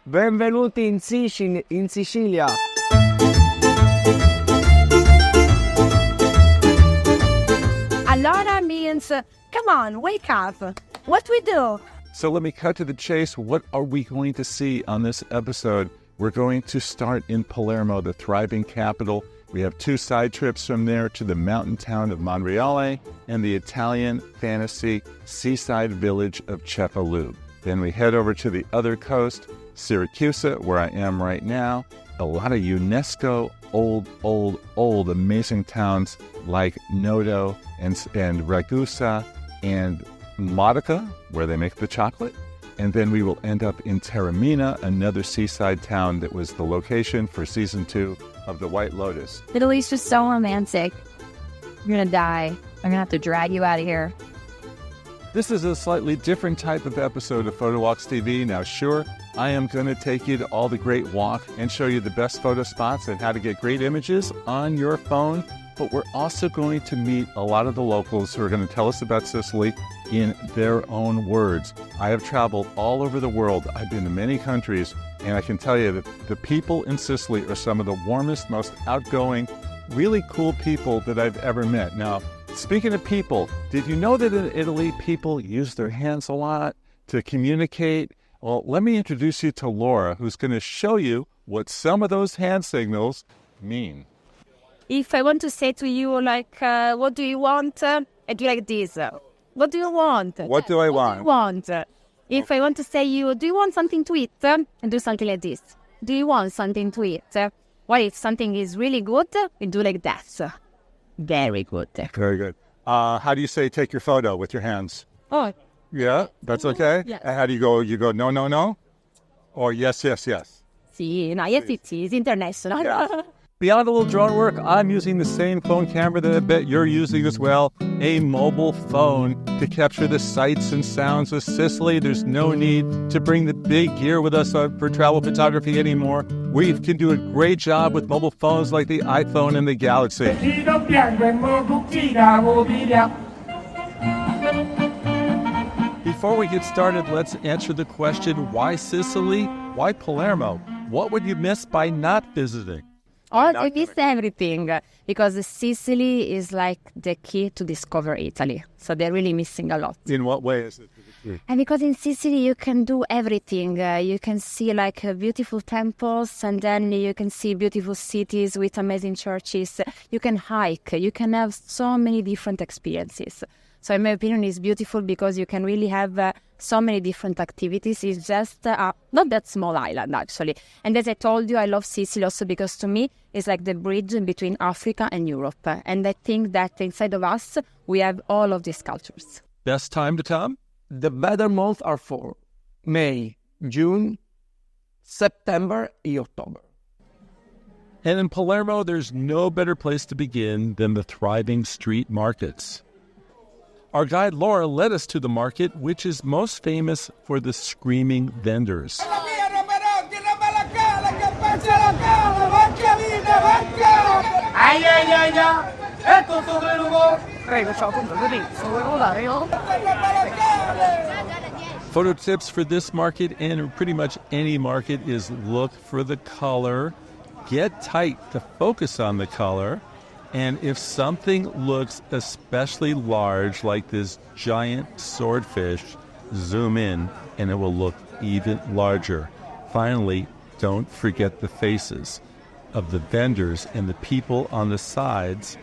Benvenuti in Sicilia. Allora means, come on, wake up. What we do? So let me cut to the chase. What are we going to see on this episode? We're going to start in Palermo, the thriving capital. We have 2 side trips from there to the mountain town of Monreale and the Italian fantasy seaside village of Cefalu. Then we head over to the other coast, Siracusa, where I am right now. A lot of UNESCO old amazing towns like Noto and Ragusa and Modica, where they make the chocolate. And then we will end up in Taormina, another seaside town that was the location for season 2 of The White Lotus. Italy's just so romantic. You're gonna die. I'm gonna have to drag you out of here. This is a slightly different type of episode of PhotowalksTV. Now, sure, I am going to take you to all the great walk and show you the best photo spots and how to get great images on your phone. But we're also going to meet a lot of the locals who are going to tell us about Sicily in their own words. I have traveled all over the world. I've been to many countries, and I can tell you that the people in Sicily are some of the warmest, most outgoing, really cool people that I've ever met. Now, speaking of people, did you know that in Italy, people use their hands a lot to communicate? Well, let me introduce you to Laura, who's going to show you what some of those hand signals mean. If I want to say to you, like, what do you want? I do like this. What do you want? What do I want? What do you want? If I want to say you, do you want something to eat? I do something like this. Do you want something to eat? Well, if something is really good, we do like that. Very good. Very good. How do you say take your photo with your hands? Oh. Yeah, that's okay? Yes. And how do you go? You go, no, no, no? Or yes, yes, yes? Sì, no, yes, it is international. Yeah. Beyond a little drone work, I'm using the same phone camera that I bet you're using as well, a mobile phone to capture the sights and sounds of Sicily. There's no need to bring the big gear with us for travel photography anymore. We can do a great job with mobile phones like the iPhone and the Galaxy. Before we get started, let's answer the question, why Sicily? Why Palermo? What would you miss by not visiting? I miss everything because Sicily is like the key to discover Italy. So they're really missing a lot. In what way is it the key? And because in Sicily you can do everything. You can see like beautiful temples, and then you can see beautiful cities with amazing churches. You can hike. You can have so many different experiences. So in my opinion, it's beautiful because you can really have so many different activities. It's just not that small island, actually. And as I told you, I love Sicily also because to me, it's like the bridge between Africa and Europe. And I think that inside of us, we have all of these cultures. Best time to come? The better months are for May, June, September, and October. And in Palermo, there's no better place to begin than the thriving street markets. Our guide Laura led us to the market, which is most famous for the screaming vendors. Photo tips for this market and pretty much any market is look for the color, get tight to focus on the color, and if something looks especially large, like this giant swordfish, zoom in and it will look even larger. Finally, don't forget the faces of the vendors and the people on the sides.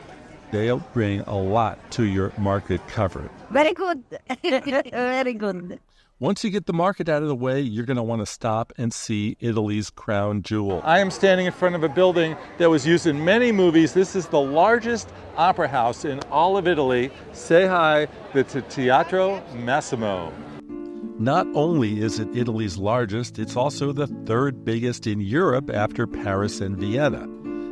They'll bring a lot to your market cover. Very good. Very good. Once you get the market out of the way, you're going to want to stop and see Italy's crown jewel. I am standing in front of a building that was used in many movies. This is the largest opera house in all of Italy. Say hi, the Teatro Massimo. Not only is it Italy's largest, it's also the 3rd biggest in Europe after Paris and Vienna.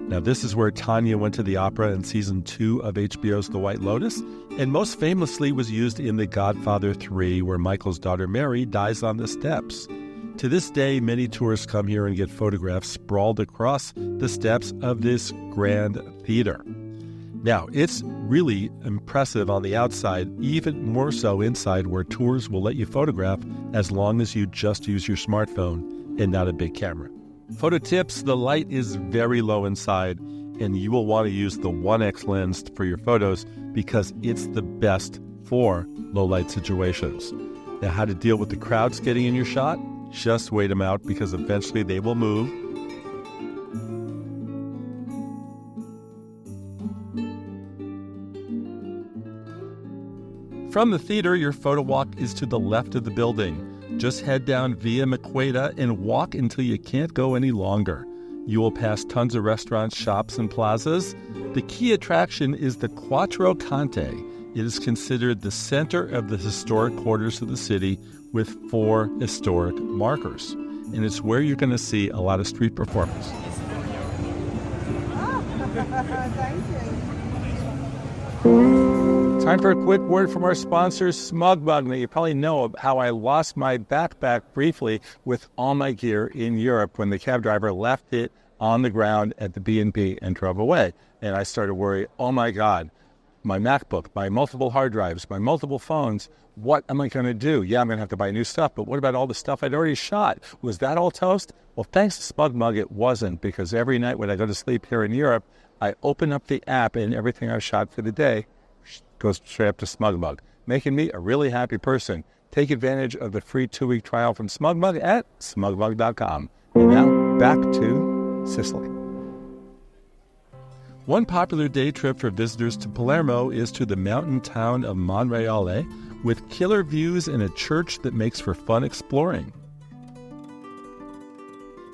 Now, this is where Tanya went to the opera in season 2 of HBO's The White Lotus, and most famously was used in The Godfather 3, where Michael's daughter Mary dies on the steps. To this day, many tourists come here and get photographs sprawled across the steps of this grand theater. Now, it's really impressive on the outside, even more so inside, where tours will let you photograph as long as you just use your smartphone. and not a big camera. Photo tips: the light is very low inside, and you will want to use the 1x lens for your photos because it's the best for low light situations. Now, how to deal with the crowds getting in your shot? Just wait them out because eventually they will move. From the theater, your photo walk is to the left of the building. Just head down Via Maqueda and walk until you can't go any longer. You will pass tons of restaurants, shops, and plazas. The key attraction is the Quattro Conte. It is considered the center of the historic quarters of the city with 4 historic markers. And it's where you're going to see a lot of street performers. Time for a quick word from our sponsor, SmugMug. Now, you probably know how I lost my backpack briefly with all my gear in Europe when the cab driver left it on the ground at the B&B and drove away. And I started worrying, oh my God, my MacBook, my multiple hard drives, my multiple phones, what am I going to do? Yeah, I'm going to have to buy new stuff, but what about all the stuff I'd already shot? Was that all toast? Well, thanks to SmugMug, it wasn't, because every night when I go to sleep here in Europe, I open up the app and everything I've shot for the day goes straight up to SmugMug, making me a really happy person. Take advantage of the free 2-week trial from SmugMug at smugmug.com. And now, back to Sicily. One popular day trip for visitors to Palermo is to the mountain town of Monreale, with killer views and a church that makes for fun exploring.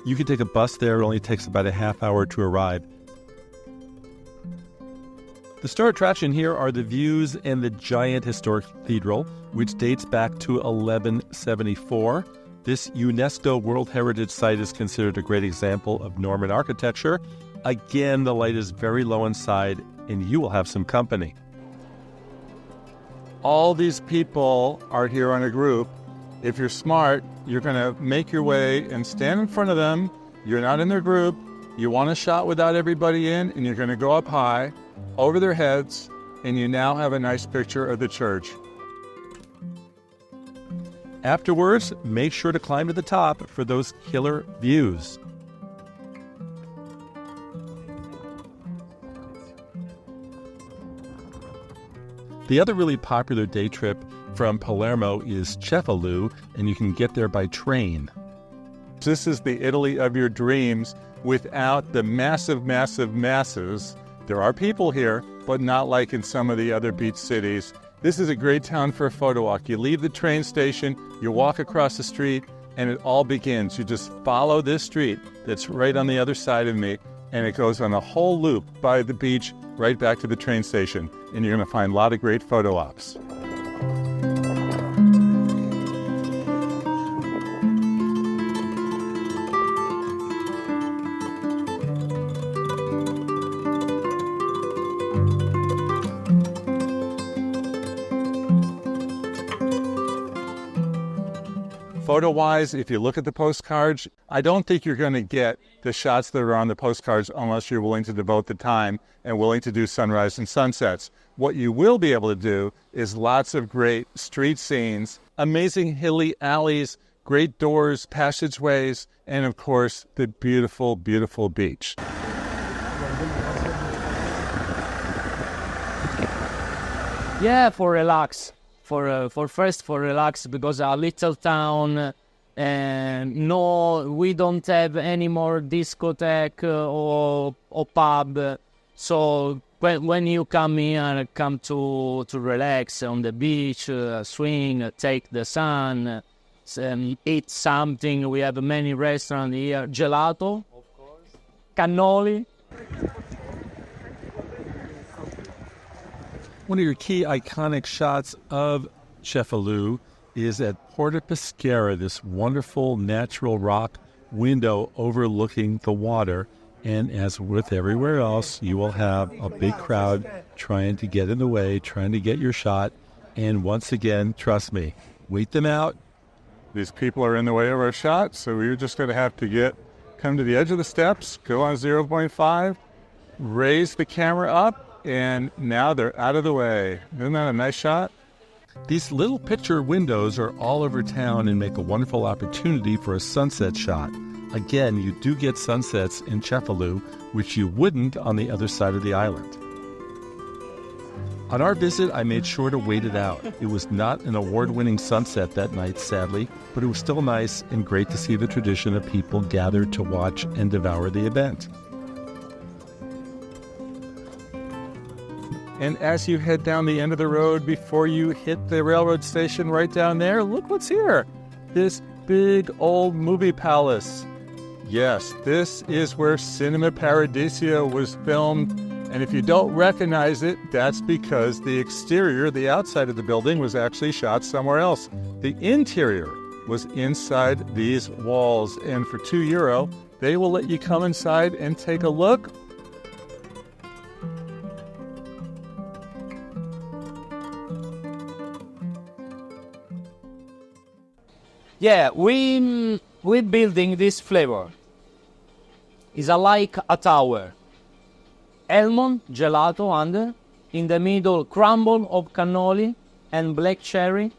You can take a bus there. It only takes about a half hour to arrive. The star attraction here are the views and the giant historic cathedral, which dates back to 1174. This UNESCO World Heritage Site is considered a great example of Norman architecture. Again, the light is very low inside, and you will have some company. All these people are here on a group. If you're smart, you're going to make your way and stand in front of them. You're not in their group. You want a shot without everybody in, and you're going to go up high over their heads, and you now have a nice picture of the church. Afterwards, make sure to climb to the top for those killer views. The other really popular day trip from Palermo is Cefalu, and you can get there by train. This is the Italy of your dreams without the massive, massive masses. There are people here, but not like in some of the other beach cities. This is a great town for a photo walk. You leave the train station, you walk across the street, and it all begins. You just follow this street that's right on the other side of me, and it goes on a whole loop by the beach, right back to the train station, and you're going to find a lot of great photo ops. Photo-wise, if you look at the postcards, I don't think you're going to get the shots that are on the postcards unless you're willing to devote the time and willing to do sunrise and sunsets. What you will be able to do is lots of great street scenes, amazing hilly alleys, great doors, passageways, and of course, the beautiful, beautiful beach. Yeah, for relax. For relax, because a little town, and no, we don't have any more discotheque or pub. So when you come here, come to relax on the beach, swing, take the sun, eat something. We have many restaurants here. Gelato, of course, cannoli. One of your key iconic shots of Cefalu is at Porta Pescara, this wonderful natural rock window overlooking the water. And as with everywhere else, you will have a big crowd trying to get in the way, trying to get your shot. And once again, trust me, wait them out. These people are in the way of our shot, so we're just going to have to come to the edge of the steps, go on 0.5, raise the camera up, and now they're out of the way. Isn't that a nice shot? These little picture windows are all over town and make a wonderful opportunity for a sunset shot. Again, you do get sunsets in Cefalu, which you wouldn't on the other side of the island. On our visit, I made sure to wait it out. It was not an award-winning sunset that night, sadly, but it was still nice and great to see the tradition of people gathered to watch and devour the event. And as you head down the end of the road before you hit the railroad station right down there, look what's here. This big old movie palace. Yes, this is where Cinema Paradiso was filmed. And if you don't recognize it, that's because the exterior, the outside of the building, was actually shot somewhere else. The interior was inside these walls. And for €2, they will let you come inside and take a look. Yeah, we're building this flavor. It's like a tower. Almond gelato under, in the middle crumble of cannoli and black cherry,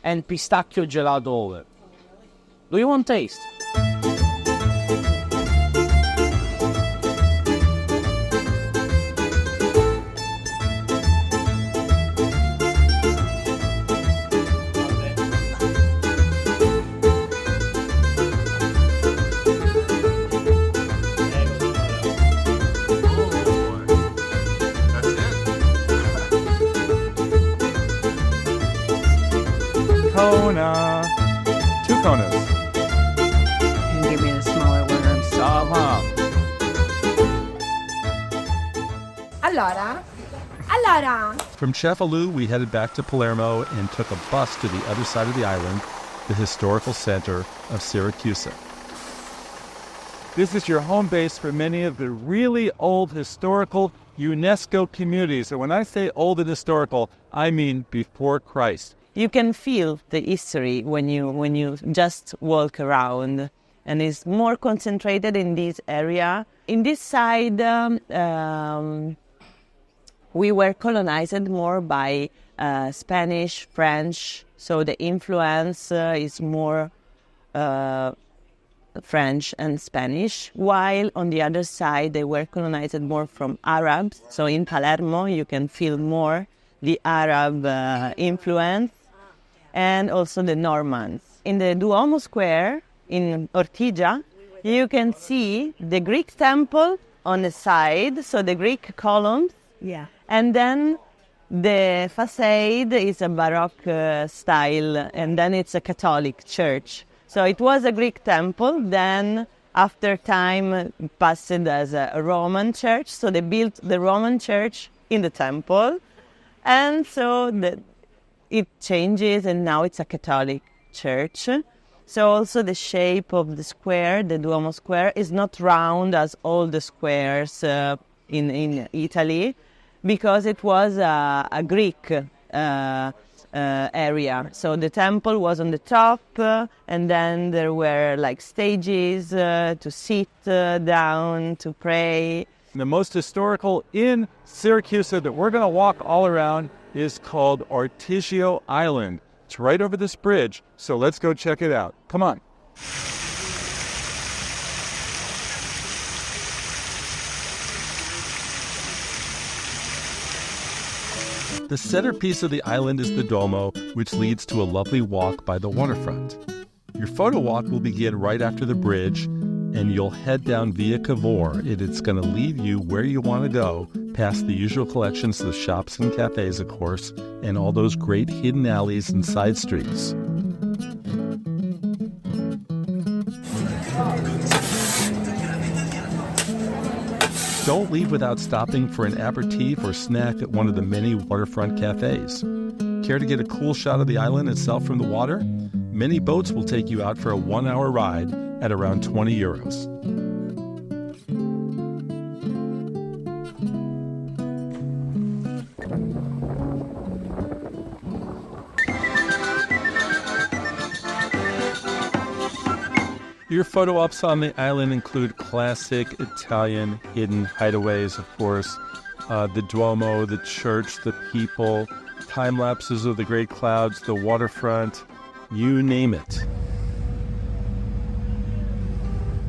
and pistachio gelato over. Do you want taste? Kona. 2 konas. You can give me the smaller worms. Allora. From Cefalu, we headed back to Palermo and took a bus to the other side of the island, the historical center of Siracusa. This is your home base for many of the really old historical UNESCO communities. And when I say old and historical, I mean before Christ. You can feel the history when you just walk around, and it's more concentrated in this area. In this side, we were colonized more by Spanish, French, so the influence is more French and Spanish, while on the other side they were colonized more from Arabs. So in Palermo you can feel more the Arab influence, and also the Normans. In the Duomo Square in Ortigia, you can see the Greek temple on the side, so the Greek columns. Yeah. And then the facade is a Baroque style, and then it's a Catholic church. So it was a Greek temple, then after time passed as a Roman church, so they built the Roman church in the temple, and so it changes, and now it's a Catholic church. So also the shape of the square, the Duomo Square, is not round as all the squares in Italy, because it was a Greek area. So the temple was on the top, and then there were like stages to sit down, to pray. The most historical in Siracusa that we're going to walk all around is called Ortigia Island. It's right over this bridge, so let's go check it out. Come on. The centerpiece of the island is the Duomo, which leads to a lovely walk by the waterfront. Your photo walk will begin right after the bridge, and you'll head down Via Cavour. It's going to lead you where you want to go, past the usual collections of shops and cafes, of course, and all those great hidden alleys and side streets. Don't leave without stopping for an aperitif or snack at one of the many waterfront cafes. Care to get a cool shot of the island itself from the water? Many boats will take you out for a 1-hour ride at around €20. Your photo ops on the island include classic Italian hidden hideaways, of course, the Duomo, the church, the people, time lapses of the great clouds, the waterfront, you name it.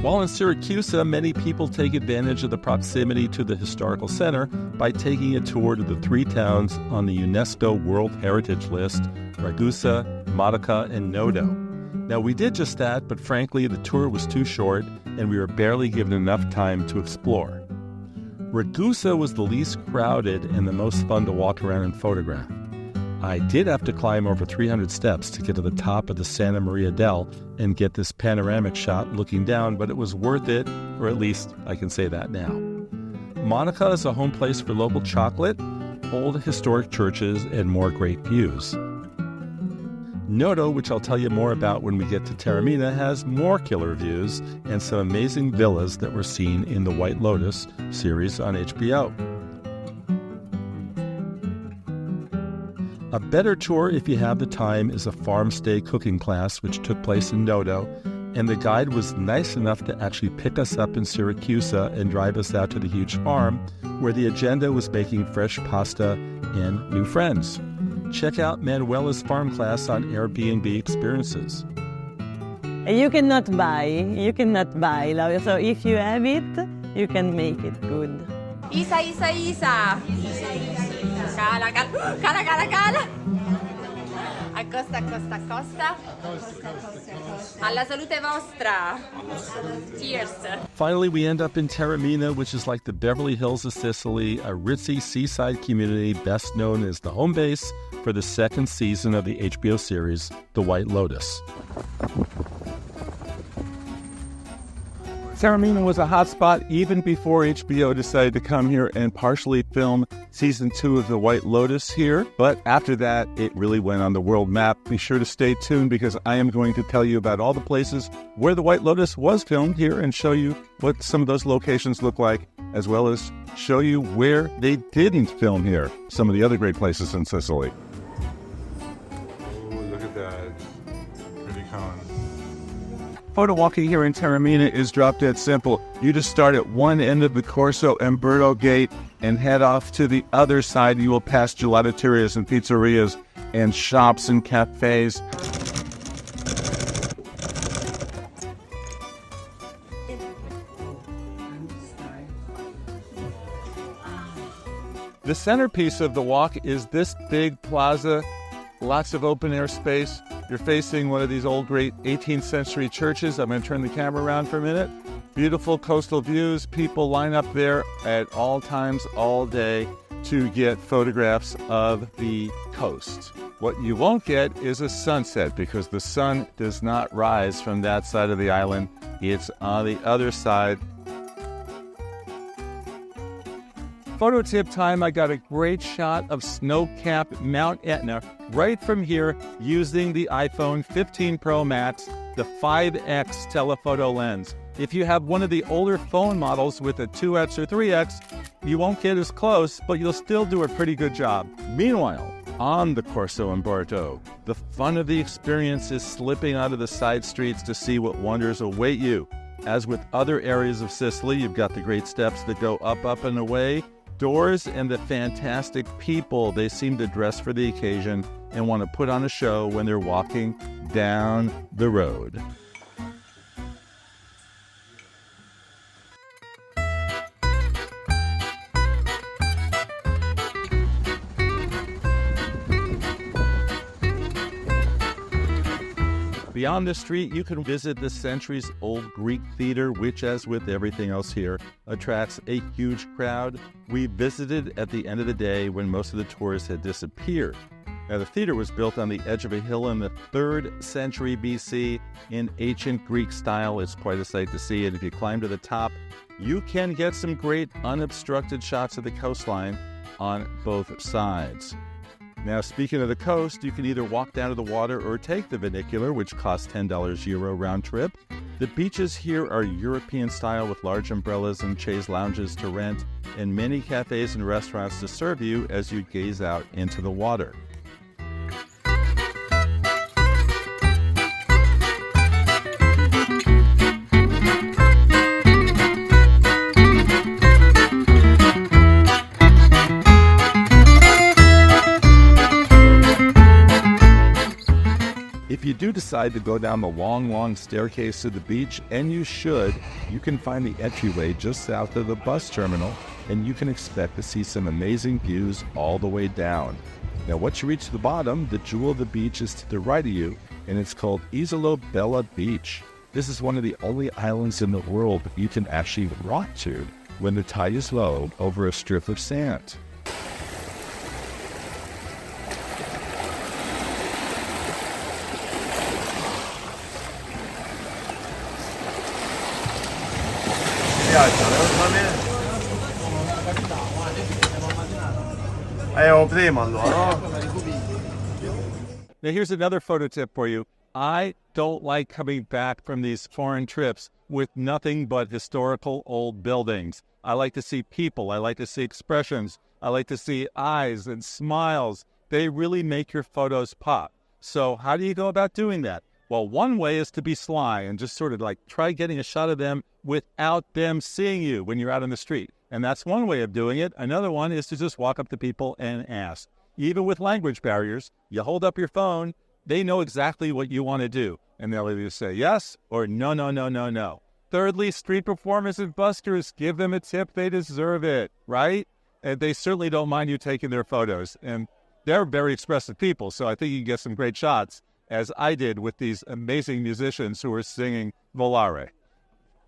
While in Siracusa, many people take advantage of the proximity to the historical center by taking a tour to the 3 towns on the UNESCO World Heritage List, Ragusa, Modica, and Noto. Now, we did just that, but frankly, the tour was too short, and we were barely given enough time to explore. Ragusa was the least crowded and the most fun to walk around and photograph. I did have to climb over 300 steps to get to the top of the Santa Maria Del and get this panoramic shot looking down, but it was worth it, or at least I can say that now. Modica is a home place for local chocolate, old historic churches, and more great views. Noto, which I'll tell you more about when we get to Taormina, has more killer views and some amazing villas that were seen in the White Lotus series on HBO. A better tour, if you have the time, is a farm stay cooking class which took place in Noto, and the guide was nice enough to actually pick us up in Siracusa and drive us out to the huge farm, where the agenda was making fresh pasta and new friends. Check out Manuela's farm class on Airbnb Experiences. You cannot buy, so if you have it, you can make it good. Isa, Isa, Isa. Cala, cala, cala, cala, cala. Accosta, accosta, accosta. Alla salute vostra. Cheers. Finally, we end up in Taormina, which is like the Beverly Hills of Sicily, a ritzy seaside community best known as the home base for the 2nd season of the HBO series, The White Lotus. Taormina was a hotspot even before HBO decided to come here and partially film season 2 of The White Lotus here. But after that, it really went on the world map. Be sure to stay tuned because I am going to tell you about all the places where The White Lotus was filmed here and show you what some of those locations look like, as well as show you where they didn't film here, some of the other great places in Sicily. Oh, look at that. Pretty con. Photo walking here in Taormina is drop dead simple. You just start at one end of the Corso Umberto gate and head off to the other side. You will pass gelaterias and pizzerias and shops and cafes. The centerpiece of the walk is this big plaza, lots of open air space. You're facing one of these old great 18th century churches. I'm going to turn the camera around for a minute. Beautiful coastal views. People line up there at all times, all day to get photographs of the coast. What you won't get is a sunset because the sun does not rise from that side of the island. It's on the other side. Photo tip time, I got a great shot of snow-capped Mount Etna right from here using the iPhone 15 Pro Max, the 5X telephoto lens. If you have one of the older phone models with a 2X or 3X, you won't get as close, but you'll still do a pretty good job. Meanwhile, on the Corso Umberto, the fun of the experience is slipping onto the side streets to see what wonders await you. As with other areas of Sicily, you've got the great steps that go up, up, and away, doors, and the fantastic people. They seem to dress for the occasion and want to put on a show when they're walking down the road. Beyond the street, you can visit the centuries-old Greek theater, which, as with everything else here, attracts a huge crowd. We visited at the end of the day when most of the tourists had disappeared. Now, the theater was built on the edge of a hill in the 3rd century BC in ancient Greek style. It's quite a sight to see, and if you climb to the top, you can get some great unobstructed shots of the coastline on both sides. Now, speaking of the coast, you can either walk down to the water or take the vernacular, which costs €10 Euro round trip. The beaches here are European style with large umbrellas and chaise lounges to rent, and many cafes and restaurants to serve you as you gaze out into the water. decide to go down the long staircase to the beach, and you should, you can find the entryway just south of the bus terminal, and you can expect to see some amazing views all the way down. Now, once you reach the bottom, the jewel of the beach is to the right of you, and it's called Isola Bella Beach. This is one of the only islands in the world that you can actually rock to when the tide is low over a strip of sand. Now here's another photo tip for you. I don't like coming back from these foreign trips with nothing but historical old buildings. I like to see people. I like to see expressions. I like to see eyes and smiles. They really make your photos pop. So how do you go about doing that? Well, one way is to be sly and just sort of like try getting a shot of them without them seeing you when you're out on the street. And that's one way of doing it. Another one is to just walk up to people and ask. Even with language barriers, you hold up your phone, they know exactly what you want to do. And they'll either say yes or no, no, no, no, no. Thirdly, street performers and buskers, give them a tip. They deserve it, right? And they certainly don't mind you taking their photos. And they're very expressive people, so I think you can get some great shots, as I did with these amazing musicians who were singing Volare.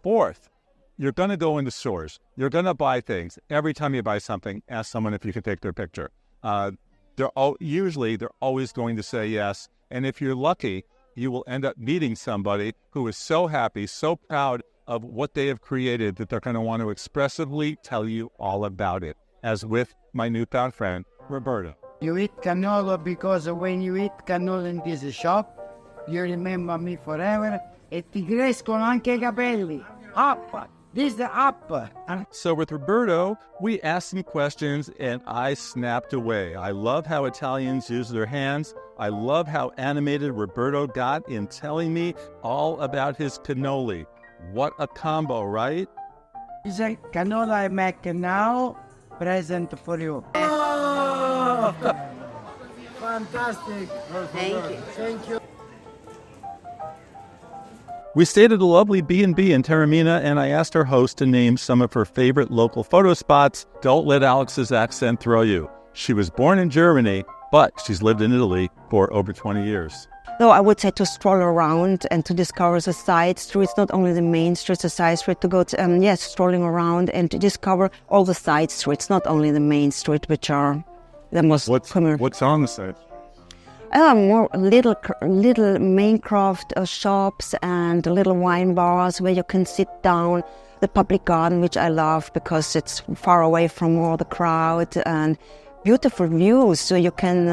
Fourth, you're going to go into stores. You're going to buy things. Every time you buy something, ask someone if you can take their picture. They're always going to say yes. And if you're lucky, you will end up meeting somebody who is so happy, so proud of what they have created that they're going to want to expressively tell you all about it, as with my newfound friend, Roberto. You eat cannolo because when you eat cannolo in this shop, you remember me forever e ti crescono anche i capelli. Up! This is up! So with Roberto, we asked some questions and I snapped away. I love how Italians use their hands. I love how animated Roberto got in telling me all about his cannoli. What a combo, right? It's a cannoli I make now, present for you. Oh! Fantastic! Thank you. Thank you. We stayed at a lovely B&B in Taormina, and I asked our host to name some of her favorite local photo spots. Don't let Alex's accent throw you. She was born in Germany, but she's lived in Italy for over 20 years. So I would say to stroll around and to discover the side streets, not only the main streets, the side street, to go to, strolling around and to discover all the side streets, not only the main street, which are the most common. What's on the side? More little main craft shops and little wine bars where you can sit down. The public garden, which I love because it's far away from all the crowd, and beautiful views. So you can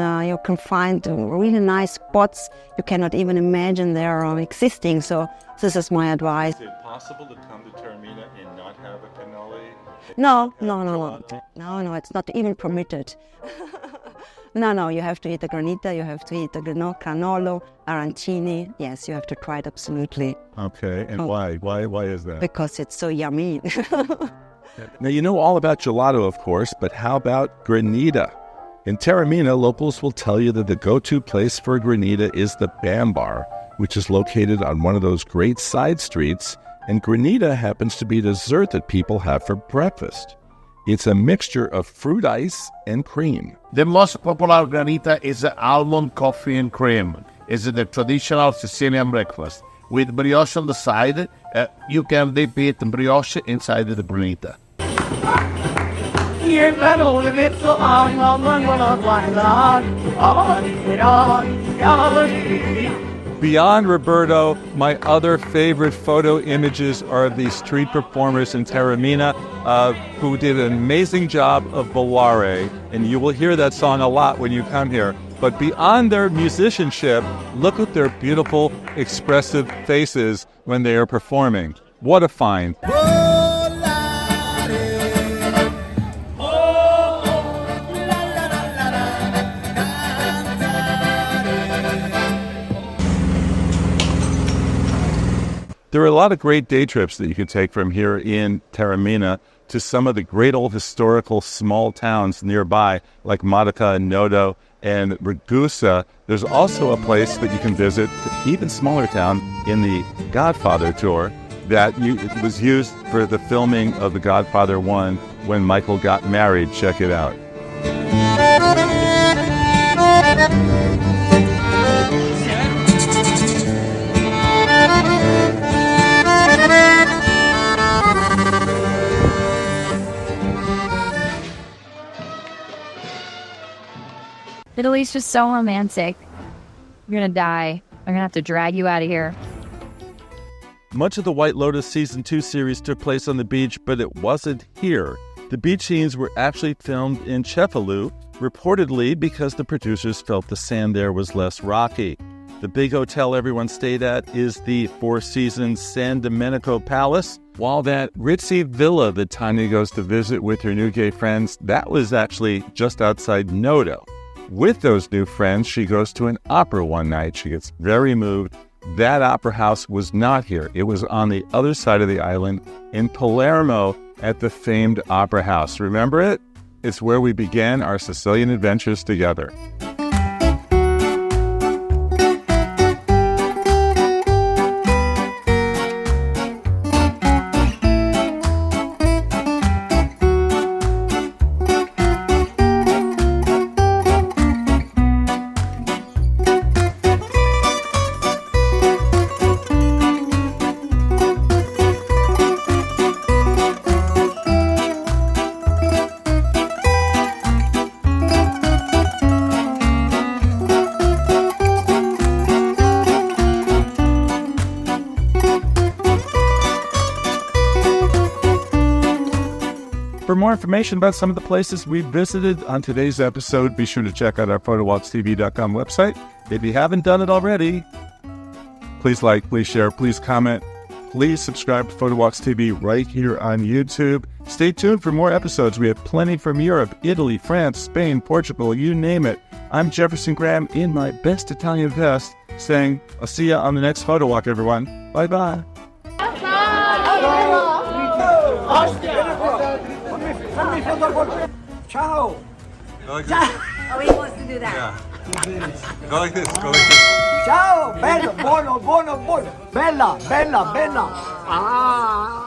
find really nice spots you cannot even imagine they are existing. So this is my advice. Is it possible to come to Taormina and not have a cannoli? No, it's not even permitted. No, you have to eat the granita, you have to eat the cannolo, arancini. Yes, you have to try it, absolutely. Okay, and why? Why is that? Because it's so yummy. Now, you know all about gelato, of course, but how about granita? In Taormina, locals will tell you that the go-to place for granita is the Bam Bar, which is located on one of those great side streets, and granita happens to be dessert that people have for breakfast. It's a mixture of fruit ice and cream. The most popular granita is almond coffee and cream. It's the traditional Sicilian breakfast. With brioche on the side, you can dip it brioche inside the granita. Beyond Roberto, my other favorite photo images are of these street performers in Taormina who did an amazing job of Ballero, and you will hear that song a lot when you come here. But beyond their musicianship, look at their beautiful, expressive faces when they are performing. What a find. There are a lot of great day trips that you can take from here in Taormina to some of the great old historical small towns nearby, like Modica and Noto and Ragusa. There's also a place that you can visit, an even smaller town, in the Godfather tour that it was used for the filming of The Godfather 1 when Michael got married. Check it out. Italy's just so romantic. You're gonna die. I'm gonna have to drag you out of here. Much of the White Lotus Season 2 series took place on the beach, but it wasn't here. The beach scenes were actually filmed in Cefalu, reportedly because the producers felt the sand there was less rocky. The big hotel everyone stayed at is the Four Seasons San Domenico Palace, while that ritzy villa that Tanya goes to visit with her new gay friends, that was actually just outside Noto. With those new friends, she goes to an opera one night. She gets very moved. That opera house was not here. It was on the other side of the island in Palermo at the famed opera house. Remember it? It's where we began our Sicilian adventures together. For more information about some of the places we visited on today's episode, be sure to check out our PhotowalksTV.com website. If you haven't done it already, please like, please share, please comment. Please subscribe to PhotowalksTV TV right here on YouTube. Stay tuned for more episodes. We have plenty from Europe, Italy, France, Spain, Portugal, you name it. I'm Jefferson Graham in my best Italian vest, saying, I'll see you on the next Photo Walk, everyone. Bye-bye. Ciao! Go like this. Oh, he wants to do that. Yeah. Go like this, go like this. Ciao! Bello, buono, buono, buono. Bella, bella, bella. Ah!